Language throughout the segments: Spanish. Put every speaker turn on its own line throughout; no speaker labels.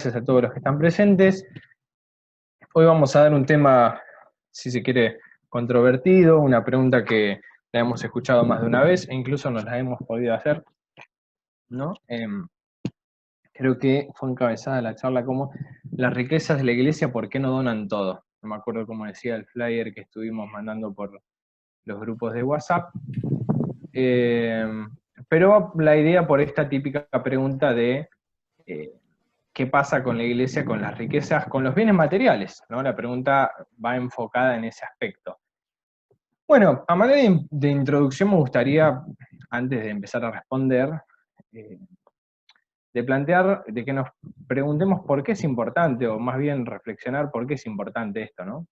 Gracias a todos los que están presentes. Hoy vamos a dar un tema, si se quiere, controvertido, una pregunta que la hemos escuchado más de una vez e incluso nos la hemos podido hacer, ¿no? Creo que fue encabezada la charla como las riquezas de la iglesia, ¿por qué no donan todo? No me acuerdo cómo decía el flyer que estuvimos mandando por los grupos de WhatsApp. Pero la idea por esta típica pregunta de qué pasa con la iglesia, con las riquezas, con los bienes materiales, ¿no? La pregunta va enfocada en ese aspecto. Bueno, a manera de introducción me gustaría, antes de empezar a responder, de plantear, de que nos preguntemos por qué es importante, o más bien reflexionar por qué es importante esto, ¿no?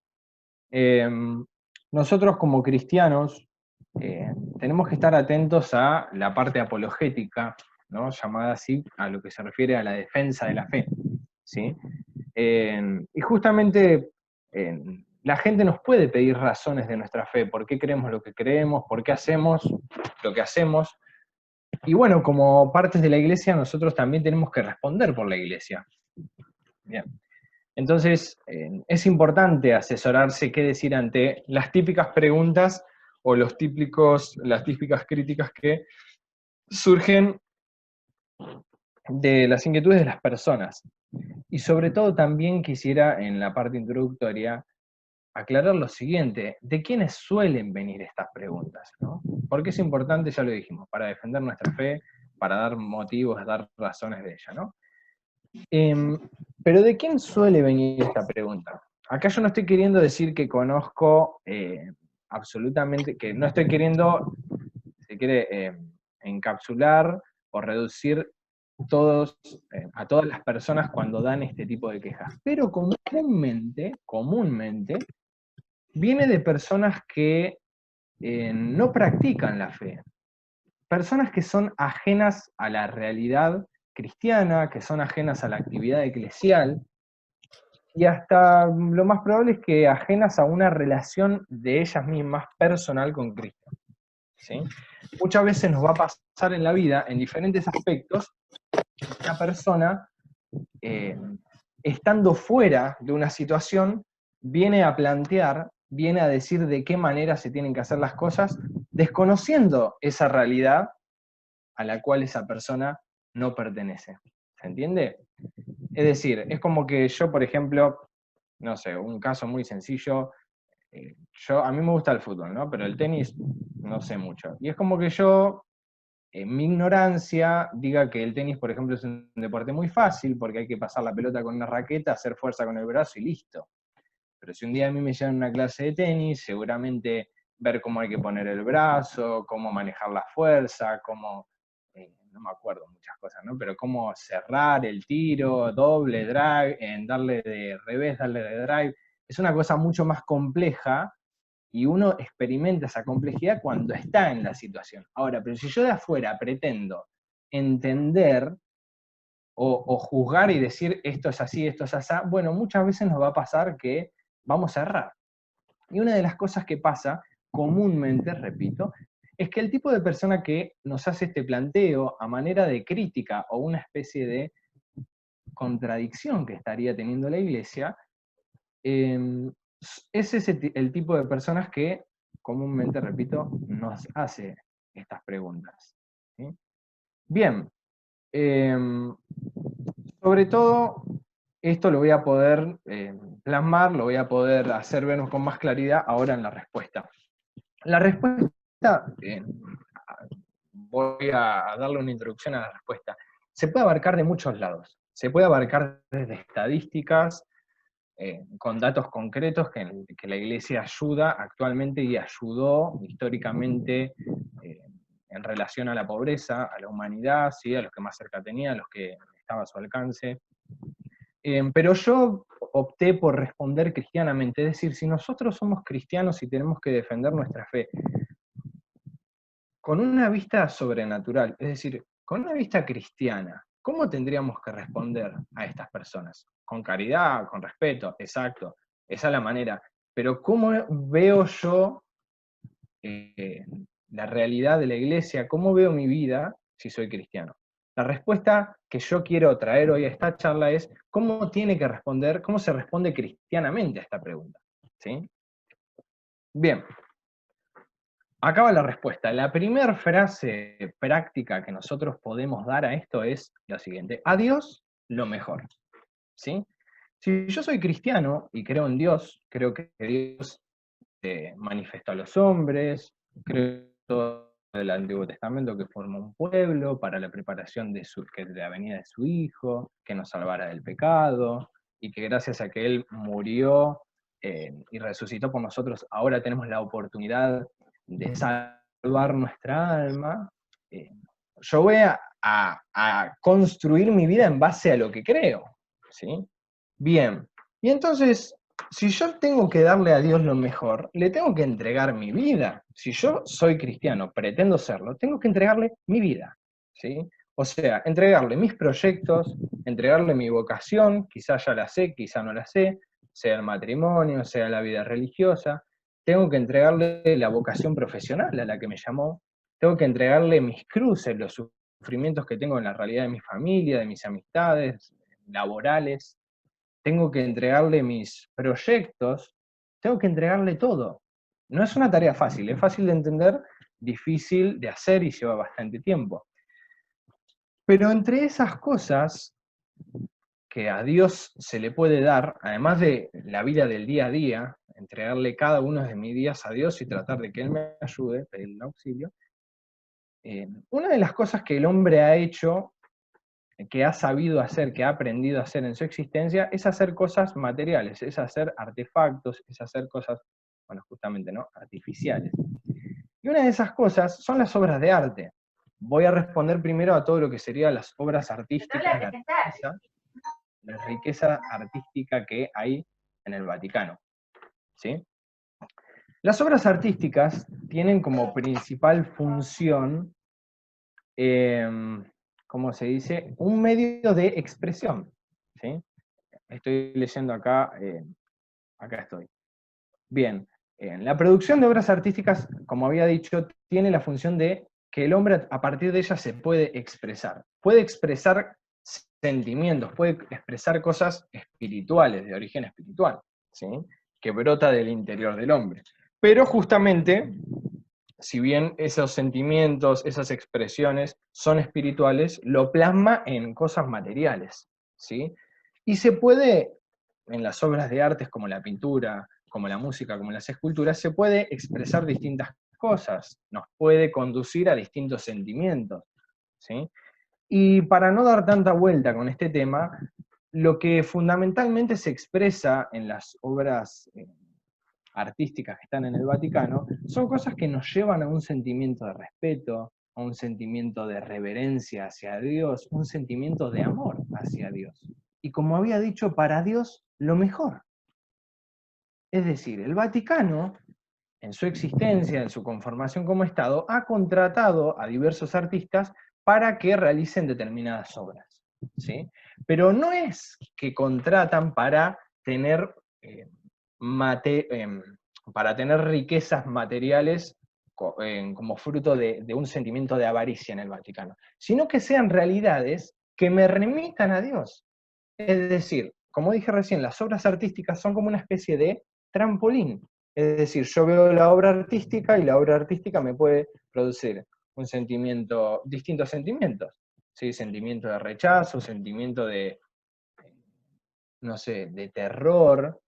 Nosotros como cristianos tenemos que estar atentos a la parte apologética, ¿no? Llamada así a lo que se refiere a la defensa de la fe, ¿sí? Y justamente la gente nos puede pedir razones de nuestra fe, por qué creemos lo que creemos, por qué hacemos lo que hacemos. Y bueno, como partes de la iglesia, nosotros también tenemos que responder por la iglesia. Bien. Entonces, es importante asesorarse qué decir ante las típicas preguntas o las típicas críticas que surgen de las inquietudes de las personas. Y sobre todo también quisiera, en la parte introductoria, aclarar lo siguiente, ¿de quiénes suelen venir estas preguntas? ¿No? Porque es importante, ya lo dijimos, para defender nuestra fe, para dar motivos, dar razones de ella, ¿no? Pero ¿de quién suele venir esta pregunta? Acá yo no estoy queriendo decir que conozco absolutamente, que no estoy queriendo, si quiere, encapsular o reducir a todas las personas cuando dan este tipo de quejas. Pero comúnmente, viene de personas que no practican la fe. Personas que son ajenas a la realidad cristiana, que son ajenas a la actividad eclesial, y hasta lo más probable es que ajenas a una relación de ellas mismas personal con Cristo, ¿sí? Muchas veces nos va a pasar en la vida, en diferentes aspectos, una persona, estando fuera de una situación, viene a plantear, viene a decir de qué manera se tienen que hacer las cosas, desconociendo esa realidad a la cual esa persona no pertenece. ¿Se entiende? Es decir, es como que yo, por ejemplo, no sé, un caso muy sencillo, a mí me gusta el fútbol, ¿no? Pero el tenis no sé mucho. Y es como que yo, en mi ignorancia, diga que el tenis, por ejemplo, es un deporte muy fácil porque hay que pasar la pelota con una raqueta, hacer fuerza con el brazo y listo. Pero si un día a mí me llevan una clase de tenis, seguramente ver cómo hay que poner el brazo, cómo manejar la fuerza, no me acuerdo muchas cosas, ¿no? Pero cómo cerrar el tiro, doble, drive, darle de revés, darle de drive, es una cosa mucho más compleja y uno experimenta esa complejidad cuando está en la situación. Ahora, pero si yo de afuera pretendo entender o juzgar y decir esto es así, esto es así, bueno, muchas veces nos va a pasar que vamos a errar. Y una de las cosas que pasa comúnmente, repito, es que el tipo de persona que nos hace este planteo a manera de crítica o una especie de contradicción que estaría teniendo la iglesia, es el tipo de personas que comúnmente, repito, nos hace estas preguntas. ¿Sí? Bien, sobre todo, esto lo voy a poder plasmar, lo voy a poder hacer vernos con más claridad ahora en la respuesta. La respuesta, voy a darle una introducción a la respuesta, se puede abarcar de muchos lados. Se puede abarcar desde estadísticas, con datos concretos que la Iglesia ayuda actualmente y ayudó históricamente en relación a la pobreza, a la humanidad, ¿sí? A los que más cerca tenía, a los que estaba a su alcance. Pero yo opté por responder cristianamente, es decir, si nosotros somos cristianos y tenemos que defender nuestra fe con una vista sobrenatural, es decir, con una vista cristiana, ¿cómo tendríamos que responder a estas personas? Con caridad, con respeto, exacto, esa es la manera. Pero ¿cómo veo yo la realidad de la iglesia? ¿Cómo veo mi vida si soy cristiano? La respuesta que yo quiero traer hoy a esta charla es cómo tiene que responder, cómo se responde cristianamente a esta pregunta. ¿Sí? Bien, acá va la respuesta. La primera frase práctica que nosotros podemos dar a esto es lo siguiente: a Dios lo mejor. ¿Sí? Si yo soy cristiano y creo en Dios, creo que Dios manifestó a los hombres, creo en todo el Antiguo Testamento que formó un pueblo para la preparación de la venida de su Hijo, que nos salvara del pecado, y que gracias a que Él murió y resucitó por nosotros, ahora tenemos la oportunidad de salvar nuestra alma. Yo voy a construir mi vida en base a lo que creo. ¿Sí? Bien, y entonces, si yo tengo que darle a Dios lo mejor, le tengo que entregar mi vida. Si yo soy cristiano, pretendo serlo, tengo que entregarle mi vida, ¿sí? O sea, entregarle mis proyectos, entregarle mi vocación, quizá ya la sé, quizá no la sé, sea el matrimonio, sea la vida religiosa. Tengo que entregarle la vocación profesional a la que me llamó. Tengo que entregarle mis cruces, los sufrimientos que tengo en la realidad de mi familia, de mis amistades laborales. Tengo que entregarle mis proyectos, tengo que entregarle todo. No es una tarea fácil, es fácil de entender, difícil de hacer y lleva bastante tiempo. Pero entre esas cosas que a Dios se le puede dar, además de la vida del día a día, entregarle cada uno de mis días a Dios y tratar de que Él me ayude, pedirle auxilio, una de las cosas que el hombre ha hecho, que ha sabido hacer, que ha aprendido a hacer en su existencia, es hacer cosas materiales, es hacer artefactos, es hacer cosas, bueno, justamente, ¿no?, artificiales. Y una de esas cosas son las obras de arte. Voy a responder primero a todo lo que serían las obras artísticas, la riqueza artística que hay en el Vaticano. ¿Sí? Las obras artísticas tienen como principal función, ¿cómo se dice?, un medio de expresión. ¿Sí? Estoy leyendo acá, acá estoy. Bien, la producción de obras artísticas, como había dicho, tiene la función de que el hombre a partir de ellas se puede expresar. Puede expresar sentimientos, puede expresar cosas espirituales, de origen espiritual, ¿sí?, que brota del interior del hombre. Pero justamente, si bien esos sentimientos, esas expresiones son espirituales, lo plasma en cosas materiales, ¿sí? Y se puede, en las obras de artes como la pintura, como la música, como las esculturas, se puede expresar distintas cosas, nos puede conducir a distintos sentimientos, ¿sí? Y para no dar tanta vuelta con este tema, lo que fundamentalmente se expresa en las obras artísticas que están en el Vaticano, son cosas que nos llevan a un sentimiento de respeto, a un sentimiento de reverencia hacia Dios, un sentimiento de amor hacia Dios. Y como había dicho, para Dios lo mejor. Es decir, el Vaticano, en su existencia, en su conformación como Estado, ha contratado a diversos artistas para que realicen determinadas obras, ¿sí? Pero no es que contratan para tener para tener riquezas materiales como fruto de un sentimiento de avaricia en el Vaticano, sino que sean realidades que me remitan a Dios. Es decir, como dije recién, las obras artísticas son como una especie de trampolín. Es decir, yo veo la obra artística y la obra artística me puede producir un sentimiento, distintos sentimientos, ¿sí? Sentimiento de rechazo, sentimiento de, no sé, de terror,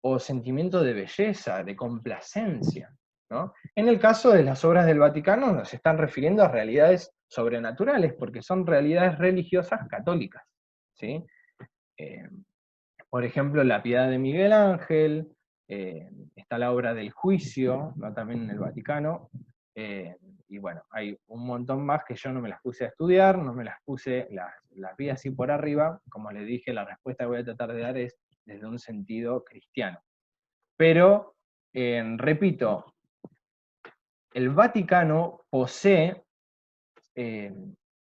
o sentimiento de belleza, de complacencia, ¿no? En el caso de las obras del Vaticano nos están refiriendo a realidades sobrenaturales, porque son realidades religiosas católicas, ¿sí? Por ejemplo, la Piedad de Miguel Ángel, está la obra del Juicio, ¿no?, también en el Vaticano, y bueno, hay un montón más que yo no me las puse a estudiar, no me las puse, las vi así por arriba. Como les dije, la respuesta que voy a tratar de dar es desde un sentido cristiano. Pero, repito, el Vaticano posee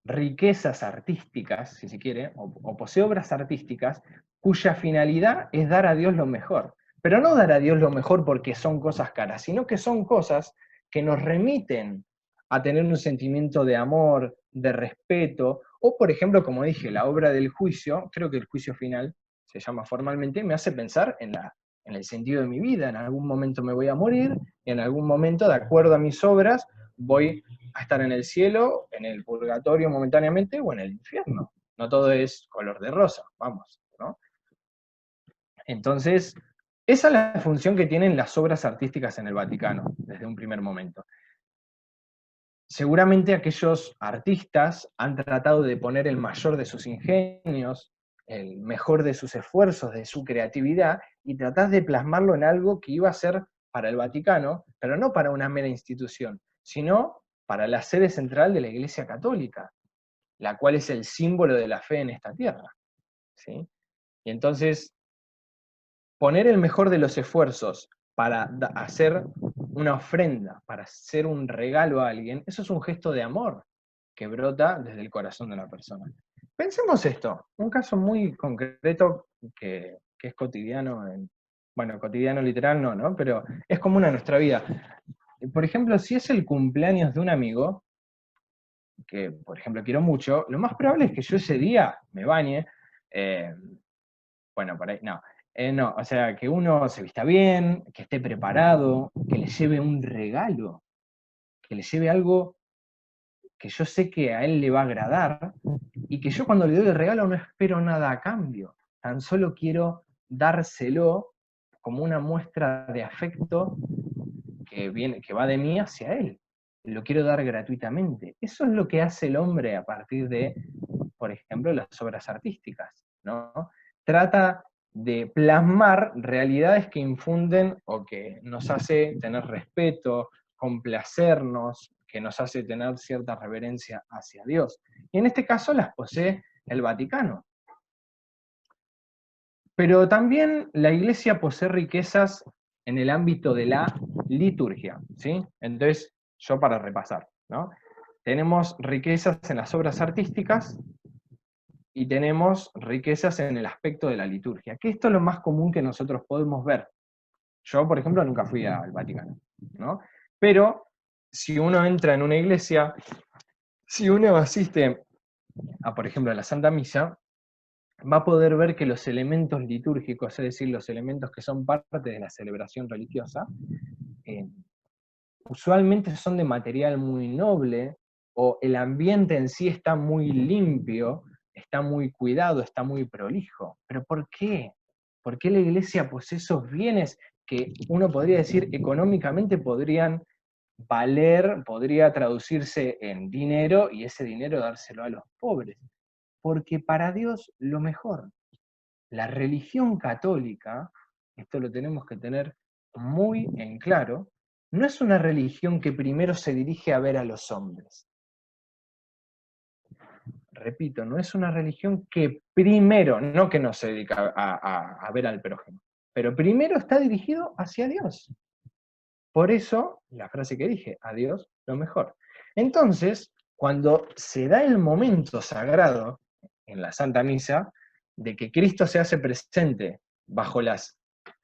riquezas artísticas, si se quiere, o posee obras artísticas cuya finalidad es dar a Dios lo mejor. Pero no dar a Dios lo mejor porque son cosas caras, sino que son cosas que nos remiten a tener un sentimiento de amor, de respeto, o por ejemplo, como dije, la obra del juicio, creo que el juicio final se llama formalmente, me hace pensar en el sentido de mi vida. En algún momento me voy a morir, y en algún momento, de acuerdo a mis obras, voy a estar en el cielo, en el purgatorio momentáneamente, o en el infierno. No todo es color de rosa, vamos, ¿no? Entonces, esa es la función que tienen las obras artísticas en el Vaticano, desde un primer momento. Seguramente aquellos artistas han tratado de poner el mayor de sus ingenios, el mejor de sus esfuerzos, de su creatividad, y tratar de plasmarlo en algo que iba a ser para el Vaticano, pero no para una mera institución, sino para la sede central de la Iglesia Católica, la cual es el símbolo de la fe en esta tierra, ¿sí? Y entonces, poner el mejor de los esfuerzos para hacer una ofrenda, para hacer un regalo a alguien, eso es un gesto de amor que brota desde el corazón de la persona. Pensemos esto, un caso muy concreto que es cotidiano, bueno, cotidiano literal no, ¿no? Pero es común a nuestra vida. Por ejemplo, si es el cumpleaños de un amigo, que por ejemplo quiero mucho, lo más probable es que yo ese día me bañe, eh, bueno, por ahí, no. No, o sea, que uno se vista bien, que esté preparado, que le lleve un regalo, que le lleve algo que yo sé que a él le va a agradar, y que yo cuando le doy el regalo no espero nada a cambio, tan solo quiero dárselo como una muestra de afecto que va de mí hacia él. Lo quiero dar gratuitamente. Eso es lo que hace el hombre a partir de, por ejemplo, las obras artísticas, ¿no? Trata de plasmar realidades que infunden o que nos hace tener respeto, complacernos, que nos hace tener cierta reverencia hacia Dios. Y en este caso las posee el Vaticano. Pero también la Iglesia posee riquezas en el ámbito de la liturgia, ¿sí? Entonces, yo para repasar, ¿no? Tenemos riquezas en las obras artísticas y tenemos riquezas en el aspecto de la liturgia, que esto es lo más común que nosotros podemos ver. Yo, por ejemplo, nunca fui al Vaticano, ¿no? Pero si uno entra en una iglesia, si uno asiste a, por ejemplo, a la Santa Misa, va a poder ver que los elementos litúrgicos, es decir, los elementos que son parte de la celebración religiosa, eh, usualmente son de material muy noble, o el ambiente en sí está muy limpio, está muy cuidado, está muy prolijo. ¿Pero por qué? ¿Por qué la iglesia posee esos bienes que uno podría decir económicamente podrían valer, podría traducirse en dinero, y ese dinero dárselo a los pobres? Porque para Dios lo mejor, la religión católica, esto lo tenemos que tener muy en claro, no es una religión que primero se dirige a ver a los hombres. Repito, no es una religión que primero, no que no se dedica a ver al prójimo, pero primero está dirigido hacia Dios. Por eso, la frase que dije, a Dios lo mejor. Entonces, cuando se da el momento sagrado en la Santa Misa, de que Cristo se hace presente bajo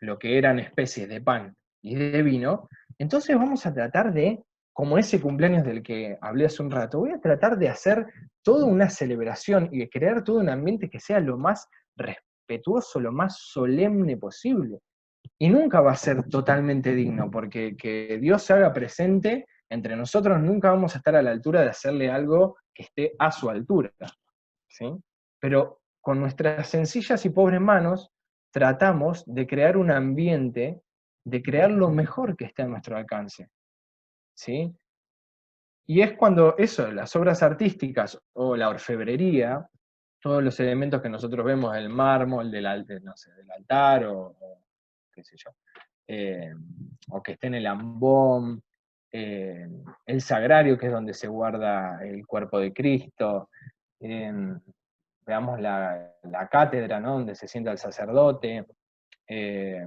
lo que eran especies de pan y de vino, entonces vamos a tratar de, como ese cumpleaños del que hablé hace un rato, voy a tratar de hacer toda una celebración y de crear todo un ambiente que sea lo más respetuoso, lo más solemne posible. Y nunca va a ser totalmente digno, porque que Dios se haga presente entre nosotros, nunca vamos a estar a la altura de hacerle algo que esté a su altura, ¿sí? Pero con nuestras sencillas y pobres manos tratamos de crear un ambiente, de crear lo mejor que esté a nuestro alcance, ¿sí? Y es cuando eso, las obras artísticas o la orfebrería, todos los elementos que nosotros vemos, el mármol no sé, del altar o qué sé yo, o que esté en el ambón, el sagrario, que es donde se guarda el cuerpo de Cristo, veamos la cátedra, ¿no? Donde se sienta el sacerdote, eh,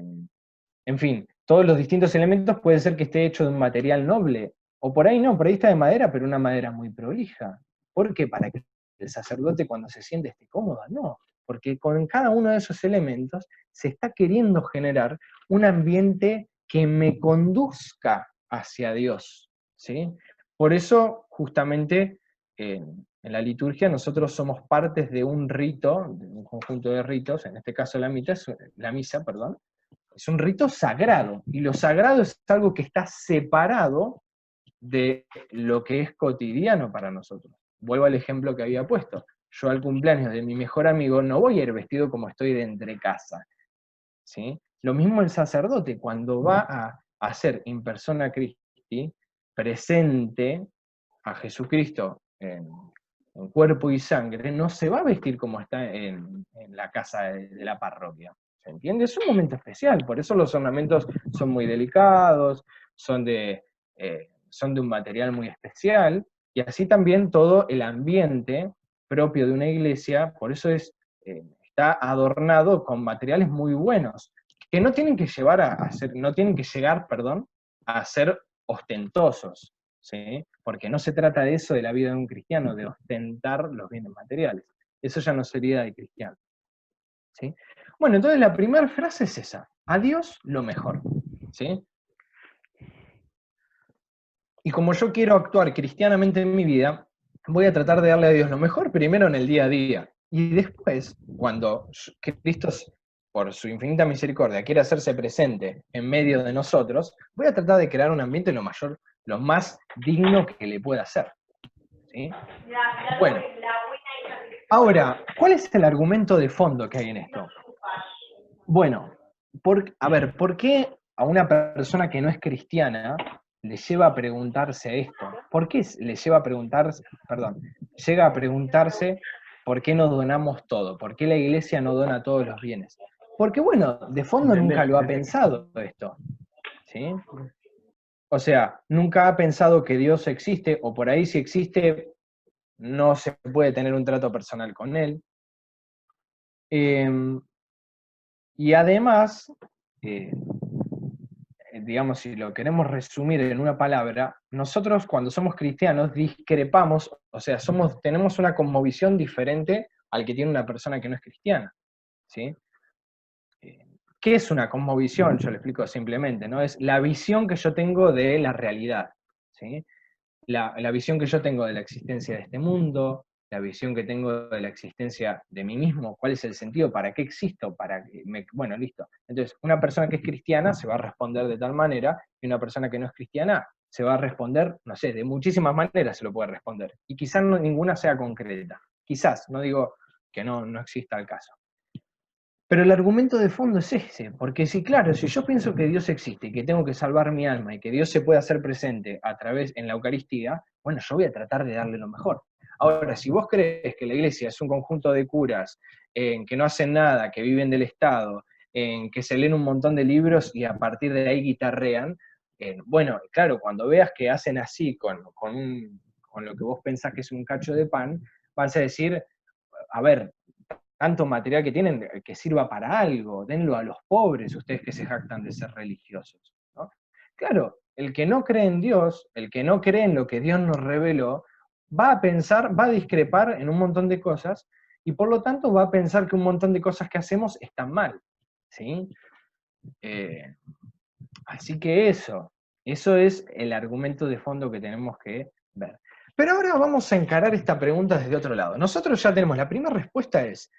en fin, todos los distintos elementos puede ser que esté hecho de un material noble, o por ahí no, por ahí está de madera, pero una madera muy prolija. ¿Por qué? Para que el sacerdote cuando se siente esté cómodo, no, porque con cada uno de esos elementos se está queriendo generar un ambiente que me conduzca hacia Dios, ¿sí? Por eso, justamente, en la liturgia nosotros somos partes de un rito, de un conjunto de ritos, en este caso la misa, perdón, es un rito sagrado, y lo sagrado es algo que está separado de lo que es cotidiano para nosotros. Vuelvo al ejemplo que había puesto. Yo al cumpleaños de mi mejor amigo no voy a ir vestido como estoy de entrecasa, ¿sí? Lo mismo el sacerdote, cuando va a hacer in persona Christi, presente a Jesucristo en cuerpo y sangre, no se va a vestir como está en la casa de la parroquia. ¿Se entiende? Es un momento especial, por eso los ornamentos son muy delicados, son de un material muy especial, y así también todo el ambiente propio de una iglesia, por eso está adornado con materiales muy buenos, que no tienen que no tienen que llegar, perdón, a ser ostentosos, ¿sí? Porque no se trata de eso de la vida de un cristiano, de ostentar los bienes materiales. Eso ya no sería de cristiano, ¿sí? Bueno, entonces la primera frase es esa: a Dios lo mejor, ¿sí? Y como yo quiero actuar cristianamente en mi vida, voy a tratar de darle a Dios lo mejor primero en el día a día. Y después, cuando Cristo, por su infinita misericordia, quiere hacerse presente en medio de nosotros, voy a tratar de crear un ambiente lo más digno que le pueda hacer, ¿sí? Bueno, ahora, ¿cuál es el argumento de fondo que hay en esto? Bueno, a ver, ¿por qué a una persona que no es cristiana le lleva a preguntarse esto? ¿Por qué le lleva a preguntarse, perdón, llega a preguntarse por qué no donamos todo? ¿Por qué la iglesia no dona todos los bienes? Porque, bueno, de fondo nunca lo ha pensado esto, ¿sí? O sea, nunca ha pensado que Dios existe, o por ahí si existe, no se puede tener un trato personal con Él. Y además, eh, digamos, si lo queremos resumir en una palabra, nosotros cuando somos cristianos discrepamos, o sea, tenemos una cosmovisión diferente al que tiene una persona que no es cristiana, ¿sí? ¿Qué es una cosmovisión? Yo le explico simplemente, ¿no? Es la visión que yo tengo de la realidad, ¿sí? La visión que yo tengo de la existencia de este mundo, la visión que tengo de la existencia de mí mismo, cuál es el sentido, para qué existo, bueno, listo. Entonces, una persona que es cristiana se va a responder de tal manera, y una persona que no es cristiana se va a responder, no sé, de muchísimas maneras se lo puede responder. Y quizás ninguna sea concreta. Quizás, no digo que no exista el caso. Pero el argumento de fondo es ese, porque si claro, si yo pienso que Dios existe y que tengo que salvar mi alma y que Dios se puede hacer presente en la Eucaristía, bueno, yo voy a tratar de darle lo mejor. Ahora, si vos crees que la iglesia es un conjunto de curas que no hacen nada, que viven del Estado, en que se leen un montón de libros y a partir de ahí guitarrean, bueno, claro, cuando veas que hacen así con lo que vos pensás que es un cacho de pan, vas a decir, a ver, tanto material que tienen que sirva para algo, denlo a los pobres, ustedes que se jactan de ser religiosos, ¿no? Claro, el que no cree en Dios, el que no cree en lo que Dios nos reveló, va a pensar, va a discrepar en un montón de cosas, y por lo tanto va a pensar que un montón de cosas que hacemos están mal, ¿sí? Así que eso es el argumento de fondo que tenemos que ver. Pero ahora vamos a encarar esta pregunta desde otro lado. Nosotros ya tenemos, la primera respuesta es,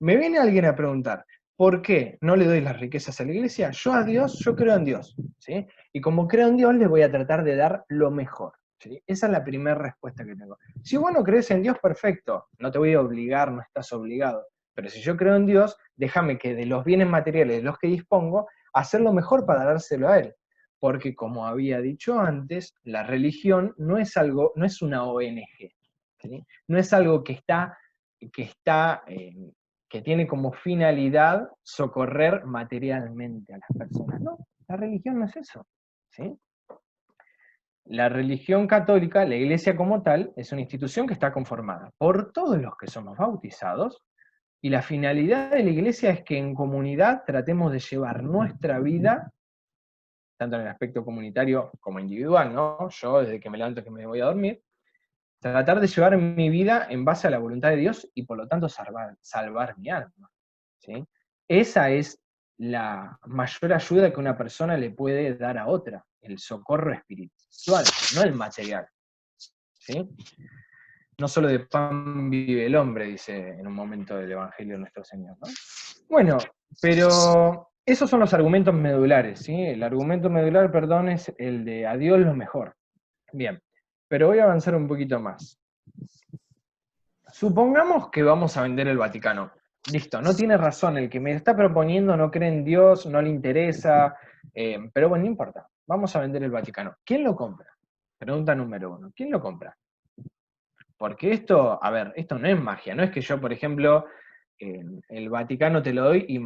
me viene alguien a preguntar, ¿por qué no le doy las riquezas a la iglesia? Yo a Dios, yo creo en Dios, ¿sí? Y como creo en Dios, le voy a tratar de dar lo mejor, ¿sí? Esa es la primera respuesta que tengo. Si vos no crees en Dios, perfecto, no te voy a obligar, no estás obligado. Pero si yo creo en Dios, déjame que de los bienes materiales de los que dispongo, hacer lo mejor para dárselo a Él. Porque como había dicho antes, la religión no es una ONG, ¿sí? No es algo que tiene como finalidad socorrer materialmente a las personas. No, la religión no es eso, ¿sí? La religión católica, la iglesia como tal, es una institución que está conformada por todos los que somos bautizados, y la finalidad de la iglesia es que en comunidad tratemos de llevar nuestra vida, tanto en el aspecto comunitario como individual, ¿no? Yo desde que me levanto que me voy a dormir, tratar de llevar mi vida en base a la voluntad de Dios y por lo tanto salvar mi alma, ¿sí? Esa es la mayor ayuda que una persona le puede dar a otra, el socorro espiritual, no el material, ¿sí? No solo de pan vive el hombre, dice en un momento del Evangelio de nuestro Señor, ¿no? Bueno, pero esos son los argumentos medulares, ¿sí? El argumento medular, perdón, es el de a Dios lo mejor. Bien, pero voy a avanzar un poquito más. Supongamos que vamos a vender el Vaticano. Listo, no tiene razón, el que me está proponiendo no cree en Dios, no le interesa, pero bueno, no importa, vamos a vender el Vaticano. ¿Quién lo compra? Pregunta número 1, ¿quién lo compra? Porque esto, a ver, esto no es magia, no es que yo, por ejemplo, el Vaticano te lo doy y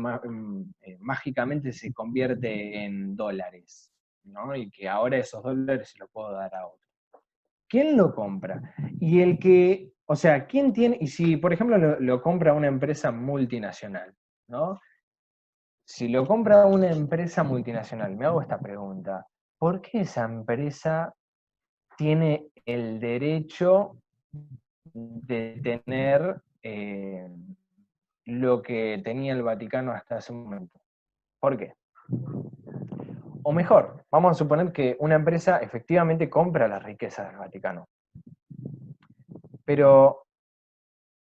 mágicamente se convierte en dólares, ¿no? Y que ahora esos dólares se los puedo dar a otro. ¿Quién lo compra? Y el que, o sea, ¿quién tiene? Y si, por ejemplo, lo compra una empresa multinacional, ¿no? Si lo compra una empresa multinacional, me hago esta pregunta, ¿por qué esa empresa tiene el derecho de tener lo que tenía el Vaticano hasta ese momento? ¿Por qué? O mejor, vamos a suponer que una empresa efectivamente compra las riquezas del Vaticano, pero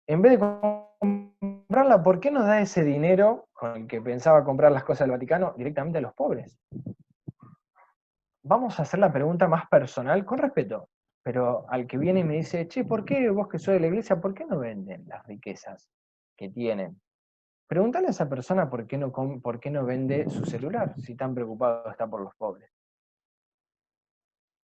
en vez de comprarla, ¿por qué no da ese dinero con el que pensaba comprar las cosas del Vaticano directamente a los pobres? Vamos a hacer la pregunta más personal, con respeto, pero al que viene y me dice, che, ¿por qué vos que sos de la iglesia, por qué no venden las riquezas que tienen? Pregúntale a esa persona por qué no vende su celular, si tan preocupado está por los pobres.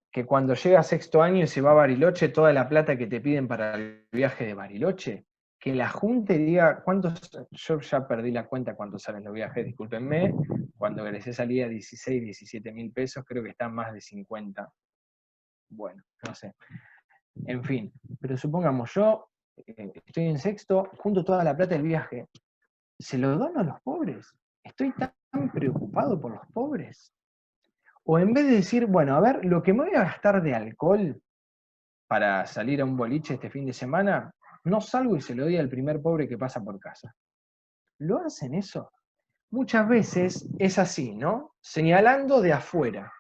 Que cuando llega a sexto año y se va a Bariloche, toda la plata que te piden para el viaje de Bariloche, que la junte y diga cuántos, yo ya perdí la cuenta cuántos salen los viajes, discúlpenme, cuando egresé salía 16, 17 mil pesos, creo que están más de 50. Bueno, no sé. En fin, pero supongamos, yo estoy en sexto, junto toda la plata del viaje, ¿se lo dono a los pobres? ¿Estoy tan preocupado por los pobres? O en vez de decir, bueno, a ver, lo que me voy a gastar de alcohol para salir a un boliche este fin de semana, no salgo y se lo doy al primer pobre que pasa por casa. ¿Lo hacen eso? Muchas veces es así, ¿no? Señalando de afuera.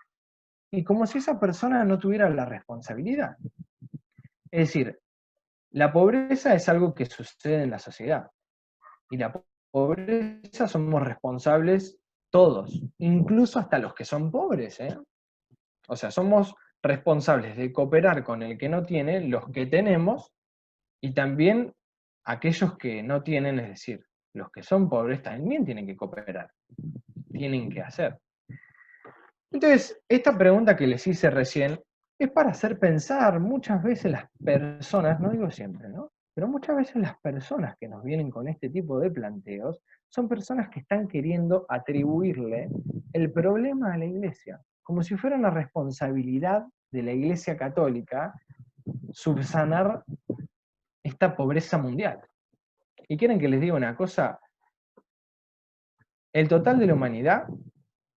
Y como si esa persona no tuviera la responsabilidad. Es decir, la pobreza es algo que sucede en la sociedad. Y la pobreza somos responsables todos, incluso hasta los que son pobres, ¿eh? O sea, somos responsables de cooperar con el que no tiene, los que tenemos, y también aquellos que no tienen, es decir, los que son pobres también tienen que cooperar, tienen que hacer. Entonces, esta pregunta que les hice recién es para hacer pensar muchas veces las personas, no digo siempre, ¿no? Pero muchas veces las personas que nos vienen con este tipo de planteos son personas que están queriendo atribuirle el problema a la iglesia, como si fuera una responsabilidad de la iglesia católica subsanar esta pobreza mundial. Y quieren que les diga una cosa, el total de la humanidad,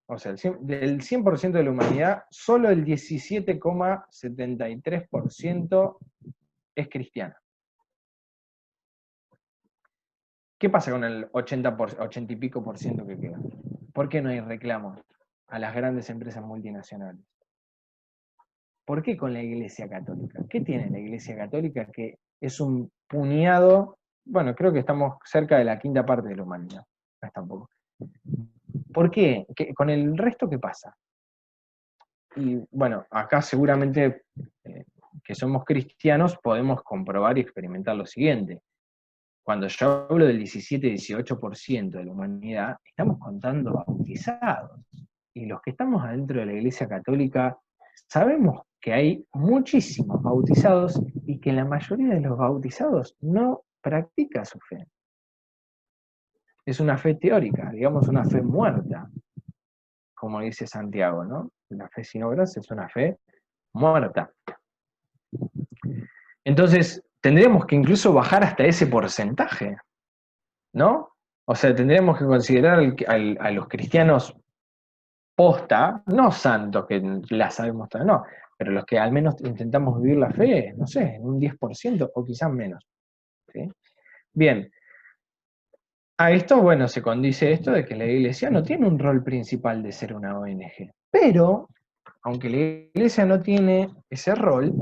o sea, del 100% de la humanidad, solo el 17,73% es cristiana. ¿Qué pasa con el 80 y pico por ciento que queda? ¿Por qué no hay reclamos a las grandes empresas multinacionales? ¿Por qué con la Iglesia Católica? ¿Qué tiene la Iglesia Católica que es un puñado? Bueno, creo que estamos cerca de la quinta parte de la humanidad. No es tampoco. ¿Por qué? ¿Con el resto qué pasa? Y bueno, acá seguramente que somos cristianos podemos comprobar y experimentar lo siguiente. Cuando yo hablo del 17-18% de la humanidad, estamos contando bautizados. Y los que estamos adentro de la Iglesia Católica sabemos que hay muchísimos bautizados y que la mayoría de los bautizados no practica su fe. Es una fe teórica, digamos una fe muerta, como dice Santiago, ¿no? La fe sin obras es una fe muerta. Entonces, tendríamos que incluso bajar hasta ese porcentaje, ¿no? O sea, tendríamos que considerar a los cristianos posta, no santos, que la sabemos todas, no, pero los que al menos intentamos vivir la fe, no sé, en un 10% o quizás menos. ¿Sí? Bien, a esto, bueno, se condice esto de que la Iglesia no tiene un rol principal de ser una ONG, pero, aunque la Iglesia no tiene ese rol,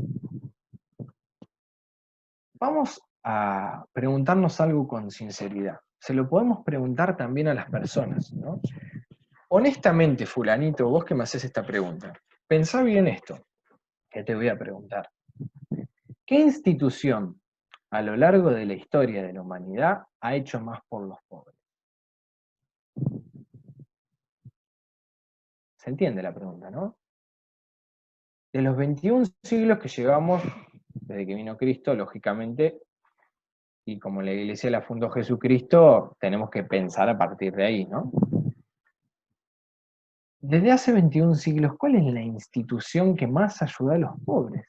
Vamos a preguntarnos algo con sinceridad. Se lo podemos preguntar también a las personas, ¿no? Honestamente, fulanito, vos que me haces esta pregunta, pensá bien esto que te voy a preguntar. ¿Qué institución a lo largo de la historia de la humanidad ha hecho más por los pobres? ¿Se entiende la pregunta, no? De los 21 siglos que llevamos desde que vino Cristo, lógicamente, y como la iglesia la fundó Jesucristo, tenemos que pensar a partir de ahí, ¿no? Desde hace 21 siglos, ¿cuál es la institución que más ayuda a los pobres?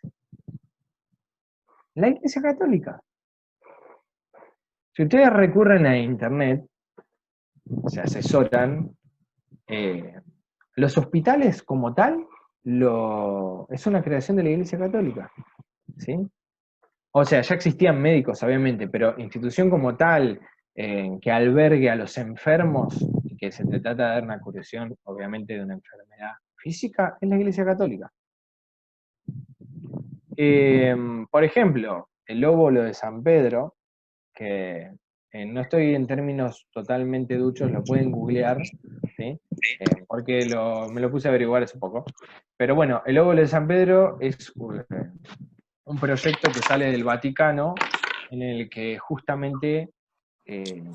La Iglesia Católica. Si ustedes recurren a Internet, se asesoran, los hospitales como tal es una creación de la Iglesia Católica, ¿sí? O sea, ya existían médicos, obviamente, pero institución como tal, que albergue a los enfermos y que se trata de dar una curación, obviamente, de una enfermedad física, es la Iglesia Católica. Por ejemplo, el óvulo de San Pedro, que no estoy en términos totalmente duchos, lo pueden googlear, ¿sí? Porque me lo puse a averiguar hace poco. Pero bueno, el óvulo de San Pedro es un proyecto que sale del Vaticano, en el que justamente se tiene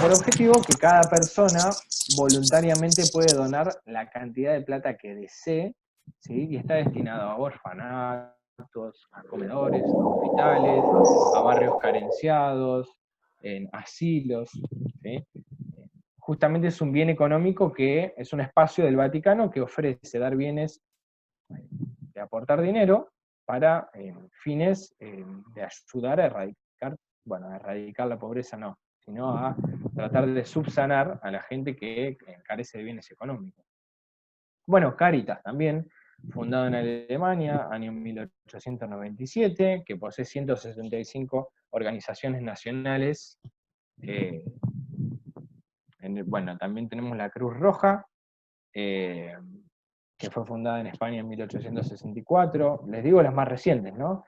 por objetivo que cada persona voluntariamente puede donar la cantidad de plata que desee, ¿sí? Y está destinado a orfanatos, a comedores, a hospitales, a barrios carenciados, en asilos, ¿sí? Justamente es un bien económico que es un espacio del Vaticano que ofrece dar bienes, de aportar dinero para fines de ayudar a erradicar, bueno, a erradicar la pobreza no, sino a tratar de subsanar a la gente que carece de bienes económicos. Bueno, Caritas también, fundado en Alemania, año 1897, que posee 165 organizaciones nacionales. Bueno, también tenemos la Cruz Roja, que fue fundada en España en 1864. Les digo las más recientes, ¿no?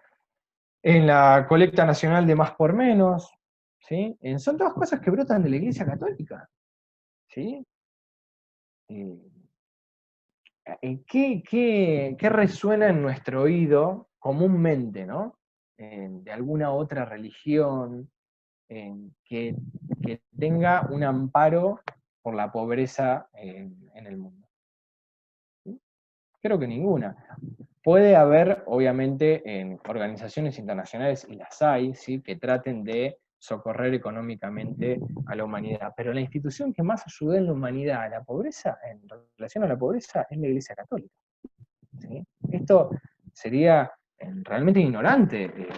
En la Colecta Nacional de Más por Menos, ¿sí? Son todas cosas que brotan de la Iglesia Católica, ¿sí? ¿Qué resuena en nuestro oído comúnmente, ¿no? De alguna otra religión que, que tenga un amparo por la pobreza en el mundo. ¿Sí? Creo que ninguna. Puede haber, obviamente, en organizaciones internacionales, y las hay, ¿sí? Que traten de socorrer económicamente a la humanidad, pero la institución que más ayuda en la humanidad a la pobreza, en relación a la pobreza, es la Iglesia Católica. ¿Sí? Esto sería realmente ignorante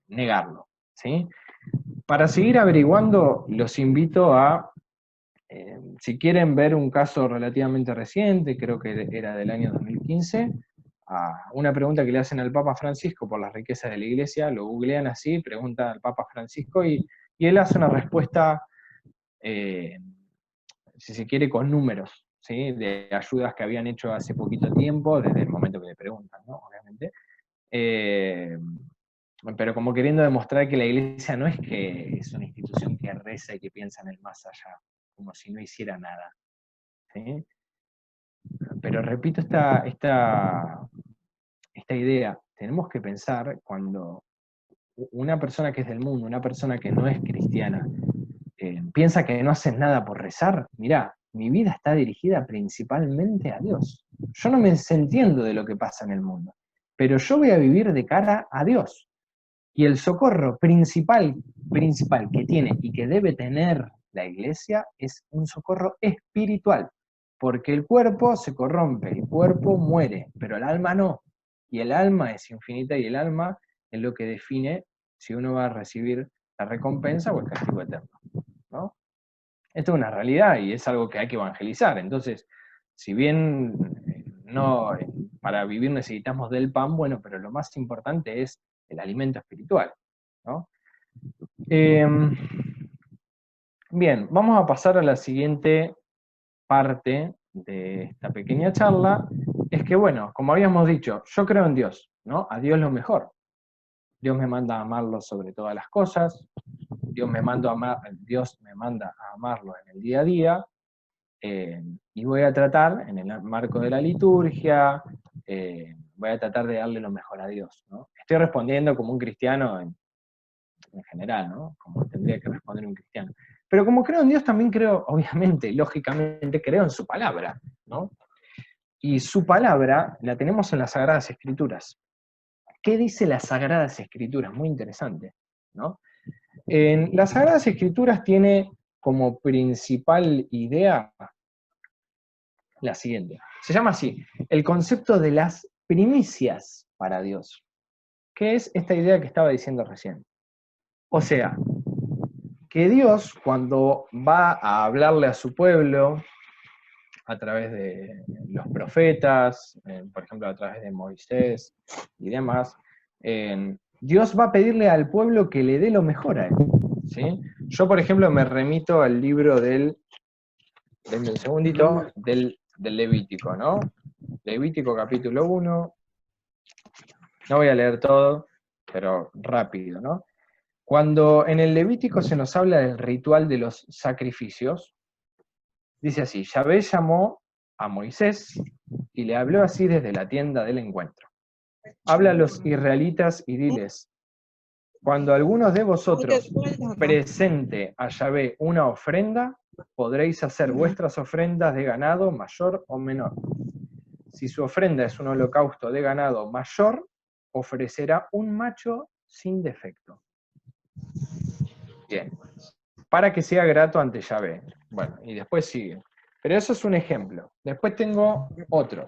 negarlo. ¿Sí? Para seguir averiguando, los invito a, si quieren ver un caso relativamente reciente, creo que era del año 2015, a una pregunta que le hacen al Papa Francisco por las riquezas de la Iglesia, lo googlean así, preguntan al Papa Francisco y él hace una respuesta, si se quiere, con números, ¿sí? De ayudas que habían hecho hace poquito tiempo, desde el momento que le preguntan, ¿no? Obviamente. Pero como queriendo demostrar que la Iglesia no es que es una institución que reza y que piensa en el más allá, como si no hiciera nada. ¿Sí? Pero repito esta idea, tenemos que pensar cuando una persona que es del mundo, una persona que no es cristiana, piensa que no hacen nada por rezar. Mirá, mi vida está dirigida principalmente a Dios. Yo no me entiendo de lo que pasa en el mundo, pero yo voy a vivir de cara a Dios. Y el socorro principal que tiene y que debe tener la Iglesia es un socorro espiritual, porque el cuerpo se corrompe, el cuerpo muere, pero el alma no. Y el alma es infinita y el alma es lo que define si uno va a recibir la recompensa o el castigo eterno, ¿no? Esto es una realidad y es algo que hay que evangelizar. Entonces, si bien no, para vivir necesitamos del pan, bueno, pero lo más importante es el alimento espiritual, ¿no? Bien, vamos a pasar a la siguiente parte de esta pequeña charla. Es que, bueno, como habíamos dicho, yo creo en Dios, ¿no? A Dios lo mejor. Dios me manda a amarlo sobre todas las cosas, Dios me manda a amarlo en el día a día, y voy a tratar, en el marco de la liturgia, voy a tratar de darle lo mejor a Dios, ¿no? Estoy respondiendo como un cristiano en general, ¿no? Como tendría que responder un cristiano. Pero como creo en Dios, también creo, obviamente, lógicamente, creo en su palabra, ¿no? Y su palabra la tenemos en las Sagradas Escrituras. ¿Qué dice las Sagradas Escrituras? Muy interesante, ¿no? En las Sagradas Escrituras tiene como principal idea la siguiente. Se llama así, el concepto de las primicias para Dios, que es esta idea que estaba diciendo recién. O sea, que Dios, cuando va a hablarle a su pueblo, a través de los profetas, por ejemplo, a través de Moisés y demás, Dios va a pedirle al pueblo que le dé lo mejor a él, ¿sí? Yo, por ejemplo, me remito al libro denme un segundito, del Levítico, ¿no? Levítico capítulo 1, no voy a leer todo, pero rápido, ¿no? Cuando en el Levítico se nos habla del ritual de los sacrificios, dice así, Yahvé llamó a Moisés y le habló así desde la tienda del encuentro. Habla a los israelitas y diles, cuando algunos de vosotros presente a Yahvé una ofrenda, podréis hacer vuestras ofrendas de ganado mayor o menor. Si su ofrenda es un holocausto de ganado mayor, ofrecerá un macho sin defecto. Bien, para que sea grato ante Yahvé. Bueno, y después sigue. Pero eso es un ejemplo. Después tengo otro.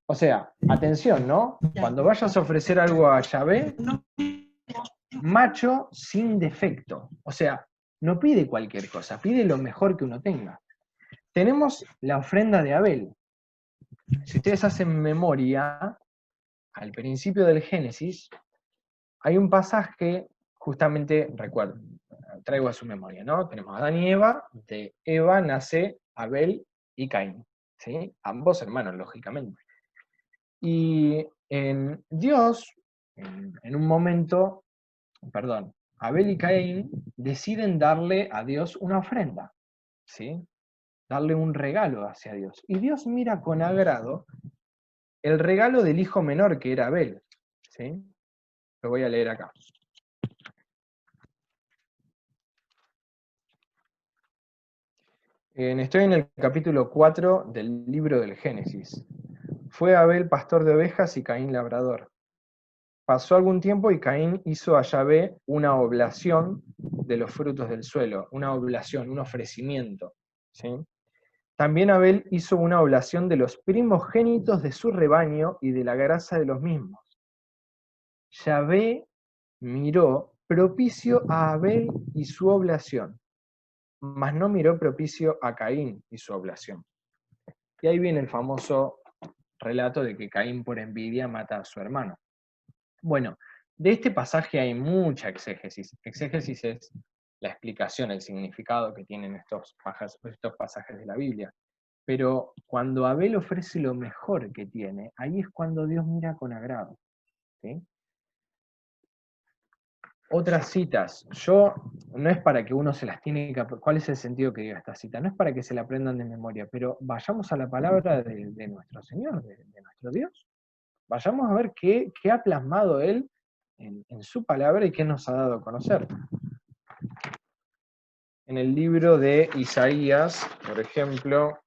O sea, atención, ¿no? Cuando vayas a ofrecer algo a Yahvé, macho sin defecto. O sea, no pide cualquier cosa, pide lo mejor que uno tenga. Tenemos la ofrenda de Abel. Si ustedes hacen memoria, al principio del Génesis, hay un pasaje, justamente, recuerdo, traigo a su memoria, ¿no? Tenemos a Adán y Eva, de Eva nace Abel y Caín, ¿sí? Ambos hermanos, lógicamente. Y en Dios, en un momento, perdón, Abel y Caín deciden darle a Dios una ofrenda, ¿sí? Darle un regalo hacia Dios. Y Dios mira con agrado el regalo del hijo menor que era Abel, ¿sí? Lo voy a leer acá. Estoy en el capítulo 4 del libro del Génesis. Fue Abel pastor de ovejas y Caín labrador. Pasó algún tiempo y Caín hizo a Yahvé una oblación de los frutos del suelo, una oblación, un ofrecimiento, ¿sí? También Abel hizo una oblación de los primogénitos de su rebaño y de la grasa de los mismos. Yahvé miró propicio a Abel y su oblación, mas no miró propicio a Caín y su oblación. Y ahí viene el famoso relato de que Caín por envidia mata a su hermano. Bueno, de este pasaje hay mucha exégesis. Exégesis es la explicación, el significado que tienen estos pasajes de la Biblia. Pero cuando Abel ofrece lo mejor que tiene, ahí es cuando Dios mira con agrado, ¿sí? Otras citas, no es para que uno se las tiene que... ¿Cuál es el sentido que diga esta cita? No es para que se la aprendan de memoria, pero vayamos a la palabra de nuestro Señor, de nuestro Dios. Vayamos a ver qué ha plasmado Él en su palabra y qué nos ha dado a conocer. En el libro de Isaías, por ejemplo,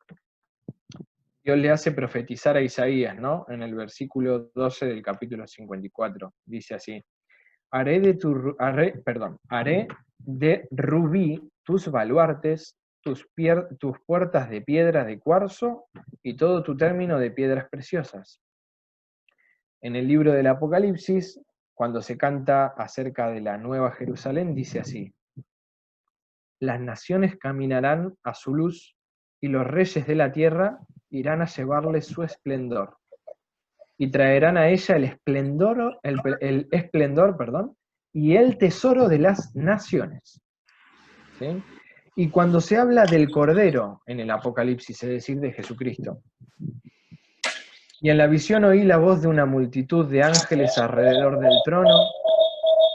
Dios le hace profetizar a Isaías, ¿no? En el versículo 12 del capítulo 54, dice así, haré de rubí tus baluartes, tus puertas de piedra de cuarzo y todo tu término de piedras preciosas. En el libro del Apocalipsis, cuando se canta acerca de la Nueva Jerusalén, dice así, las naciones caminarán a su luz y los reyes de la tierra irán a llevarle su esplendor. Y traerán a ella el esplendor, y el tesoro de las naciones. ¿Sí? Y cuando se habla del Cordero en el Apocalipsis, es decir, de Jesucristo, y en la visión oí la voz de una multitud de ángeles alrededor del trono,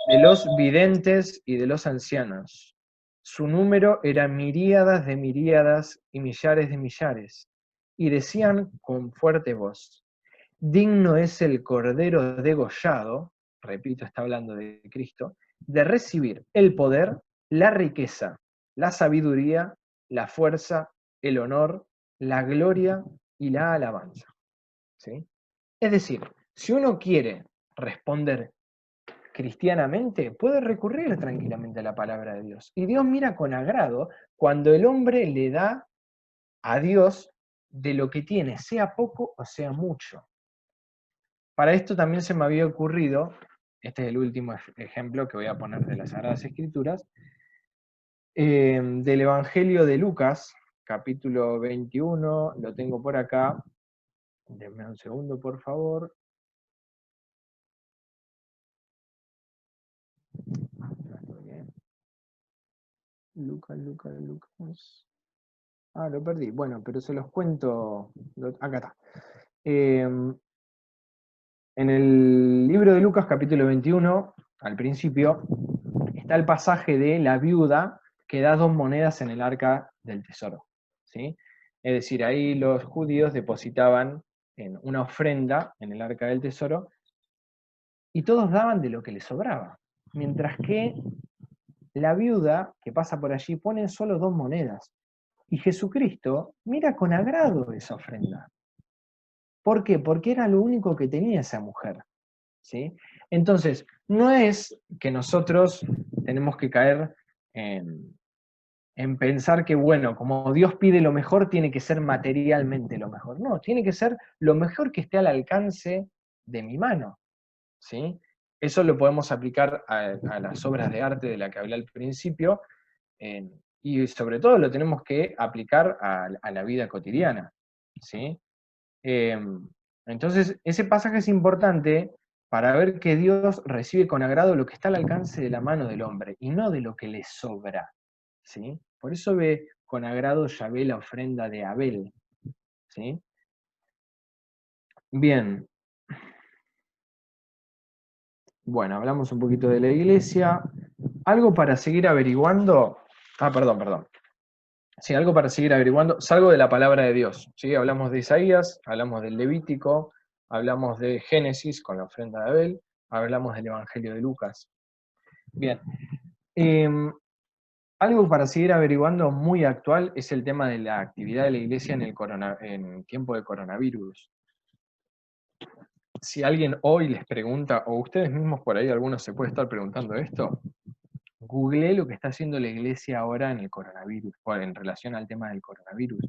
de los videntes y de los ancianos. Su número era miríadas de miríadas y millares de millares, y decían con fuerte voz: digno es el Cordero degollado, repito, está hablando de Cristo, de recibir el poder, la riqueza, la sabiduría, la fuerza, el honor, la gloria y la alabanza. ¿Sí? Es decir, si uno quiere responder cristianamente, puede recurrir tranquilamente a la palabra de Dios. Y Dios mira con agrado cuando el hombre le da a Dios de lo que tiene, sea poco o sea mucho. Para esto también se me había ocurrido, este es el último ejemplo que voy a poner de las Sagradas Escrituras, del Evangelio de Lucas, capítulo 21, lo tengo por acá. Denme un segundo, por favor. Lucas. Ah, lo perdí. Bueno, pero se los cuento. Acá está. En el libro de Lucas, capítulo 21, al principio, está el pasaje de la viuda que da 2 monedas en el arca del tesoro. ¿Sí? Es decir, ahí los judíos depositaban en una ofrenda en el arca del tesoro y todos daban de lo que les sobraba. Mientras que la viuda que pasa por allí pone solo 2 monedas. Y Jesucristo mira con agrado esa ofrenda. ¿Por qué? Porque era lo único que tenía esa mujer. ¿Sí? Entonces, no es que nosotros tenemos que caer en pensar que, bueno, como Dios pide lo mejor, tiene que ser materialmente lo mejor. No, tiene que ser lo mejor que esté al alcance de mi mano. ¿Sí? Eso lo podemos aplicar a las obras de arte de la que hablé al principio, y sobre todo lo tenemos que aplicar a la vida cotidiana. ¿Sí? Entonces, ese pasaje es importante para ver que Dios recibe con agrado lo que está al alcance de la mano del hombre y no de lo que le sobra. ¿Sí? Por eso ve con agrado Yahvé la ofrenda de Abel. ¿Sí? Bien, bueno, hablamos un poquito de la iglesia. Algo para seguir averiguando. Ah, perdón. Sí, algo para seguir averiguando. Salgo de la palabra de Dios. ¿Sí? Hablamos de Isaías, hablamos del Levítico, hablamos de Génesis con la ofrenda de Abel, hablamos del Evangelio de Lucas. Bien. Algo para seguir averiguando muy actual es el tema de la actividad de la iglesia en tiempo de coronavirus. Si alguien hoy les pregunta, o ustedes mismos por ahí, algunos se puede estar preguntando esto, googleé lo que está haciendo la iglesia ahora en el coronavirus, o en relación al tema del coronavirus.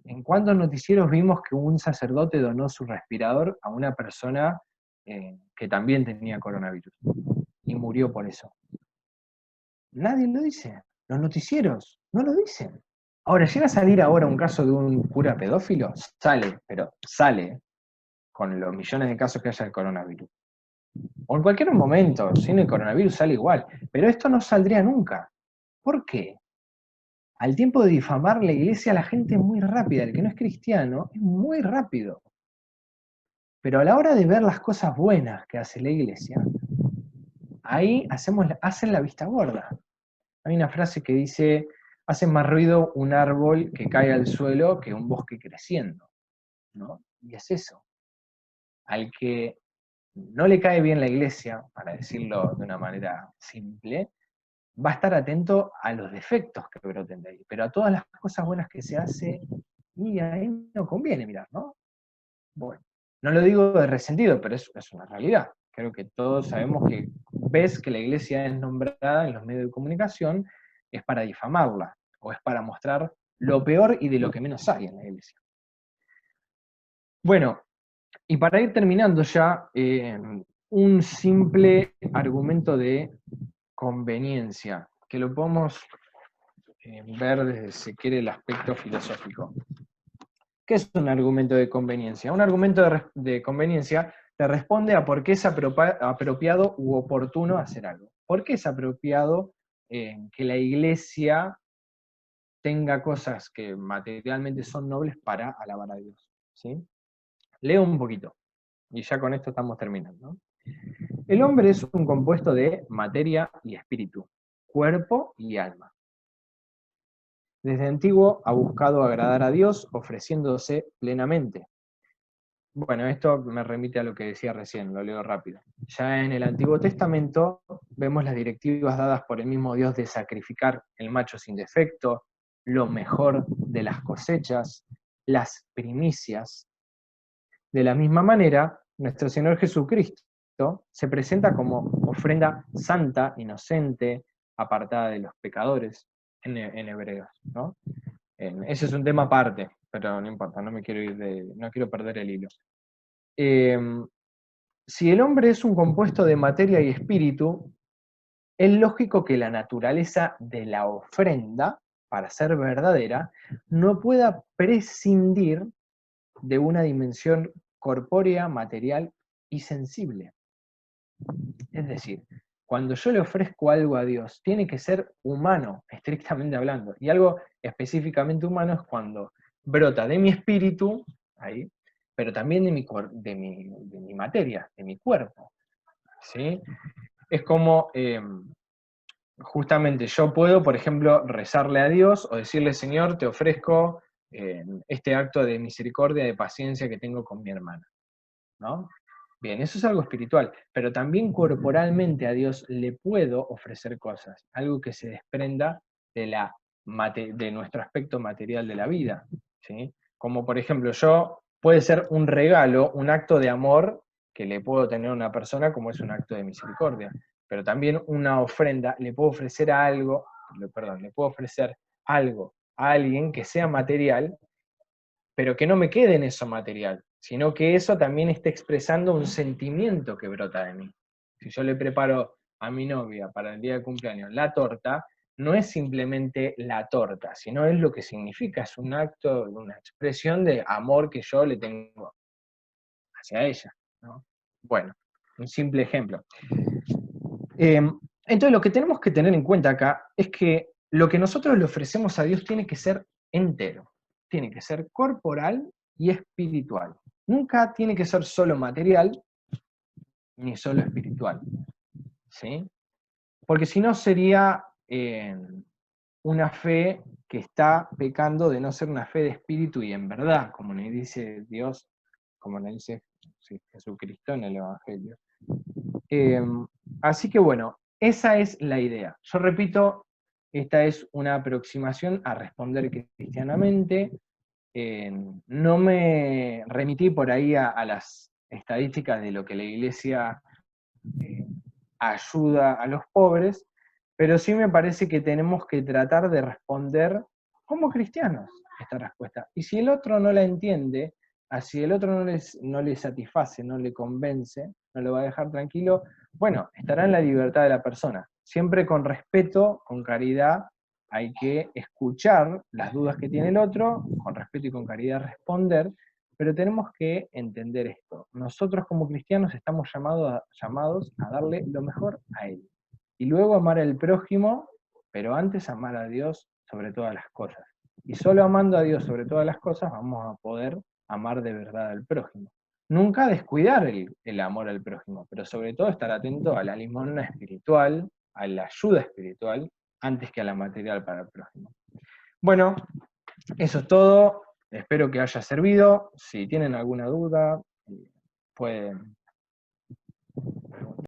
¿En cuántos noticieros vimos que un sacerdote donó su respirador a una persona que también tenía coronavirus y murió por eso? Nadie lo dice. Los noticieros no lo dicen. Ahora, llega a salir ahora un caso de un cura pedófilo, sale, pero sale, con los millones de casos que haya del coronavirus. O en cualquier momento, sin el coronavirus sale igual, pero esto no saldría nunca. ¿Por qué? Al tiempo de difamar la iglesia, la gente es muy rápida, el que no es cristiano es muy rápido. Pero a la hora de ver las cosas buenas que hace la iglesia, ahí hacen la vista gorda. Hay una frase que dice: hace más ruido un árbol que cae al suelo que un bosque creciendo, ¿no? Y es eso. Al que no le cae bien la iglesia, para decirlo de una manera simple, va a estar atento a los defectos que broten de ahí, pero a todas las cosas buenas que se hace, y ahí no conviene mirar, ¿no? Bueno, no lo digo de resentido, pero es una realidad. Creo que todos sabemos que ves que la iglesia es nombrada en los medios de comunicación, es para difamarla, o es para mostrar lo peor y de lo que menos hay en la iglesia. Bueno, y para ir terminando ya, un simple argumento de conveniencia, que lo podemos ver desde, si quiere, el aspecto filosófico. ¿Qué es un argumento de conveniencia? Un argumento de conveniencia te responde a por qué es apropiado u oportuno hacer algo. ¿Por qué es apropiado que la iglesia tenga cosas que materialmente son nobles para alabar a Dios? ¿Sí? Leo un poquito, y ya con esto estamos terminando. El hombre es un compuesto de materia y espíritu, cuerpo y alma. Desde antiguo ha buscado agradar a Dios ofreciéndose plenamente. Bueno, esto me remite a lo que decía recién, lo leo rápido. Ya en el Antiguo Testamento vemos las directivas dadas por el mismo Dios de sacrificar el macho sin defecto, lo mejor de las cosechas, las primicias. De la misma manera, nuestro Señor Jesucristo se presenta como ofrenda santa, inocente, apartada de los pecadores, en hebreos, ¿no? Ese es un tema aparte, pero no importa, no quiero perder el hilo. Si el hombre es un compuesto de materia y espíritu, es lógico que la naturaleza de la ofrenda, para ser verdadera, no pueda prescindir de una dimensión corpórea, material y sensible. Es decir, cuando yo le ofrezco algo a Dios, tiene que ser humano, estrictamente hablando. Y algo específicamente humano es cuando brota de mi espíritu, ahí, pero también de mi materia, de mi cuerpo. ¿Sí? Es como, justamente yo puedo, por ejemplo, rezarle a Dios o decirle, Señor, te ofrezco este acto de misericordia, de paciencia que tengo con mi hermana, ¿no? Bien, eso es algo espiritual, pero también corporalmente a Dios le puedo ofrecer cosas, algo que se desprenda de nuestro aspecto material de la vida, ¿sí? Como por ejemplo, puede ser un regalo, un acto de amor que le puedo tener a una persona como es un acto de misericordia, pero también una ofrenda, le puedo ofrecer le puedo ofrecer algo a alguien que sea material, pero que no me quede en eso material, sino que eso también esté expresando un sentimiento que brota de mí. Si yo le preparo a mi novia para el día de cumpleaños la torta, no es simplemente la torta, sino es lo que significa, es un acto, una expresión de amor que yo le tengo hacia ella, ¿no? Bueno, un simple ejemplo. Entonces lo que tenemos que tener en cuenta acá es que lo que nosotros le ofrecemos a Dios tiene que ser entero, tiene que ser corporal y espiritual. Nunca tiene que ser solo material ni solo espiritual, ¿sí? Porque si no sería una fe que está pecando de no ser una fe de espíritu y en verdad, como nos dice Dios, como nos dice Jesucristo en el Evangelio. Así que bueno, esa es la idea. Yo repito, esta es una aproximación a responder cristianamente. No me remití por ahí a las estadísticas de lo que la Iglesia eh, ayuda a los pobres, pero sí me parece que tenemos que tratar de responder como cristianos esta respuesta. Y si el otro no la entiende, si el otro no le satisface, no le convence, no lo va a dejar tranquilo, bueno, estará en la libertad de la persona. Siempre con respeto, con caridad, hay que escuchar las dudas que tiene el otro, con respeto y con caridad responder, pero tenemos que entender esto. Nosotros como cristianos estamos llamados a darle lo mejor a Él. Y luego amar al prójimo, pero antes amar a Dios sobre todas las cosas. Y solo amando a Dios sobre todas las cosas vamos a poder amar de verdad al prójimo. Nunca descuidar el amor al prójimo, pero sobre todo estar atento a la limosna espiritual, a la ayuda espiritual, antes que a la material para el prójimo. Bueno, eso es todo. Espero que haya servido. Si tienen alguna duda, pueden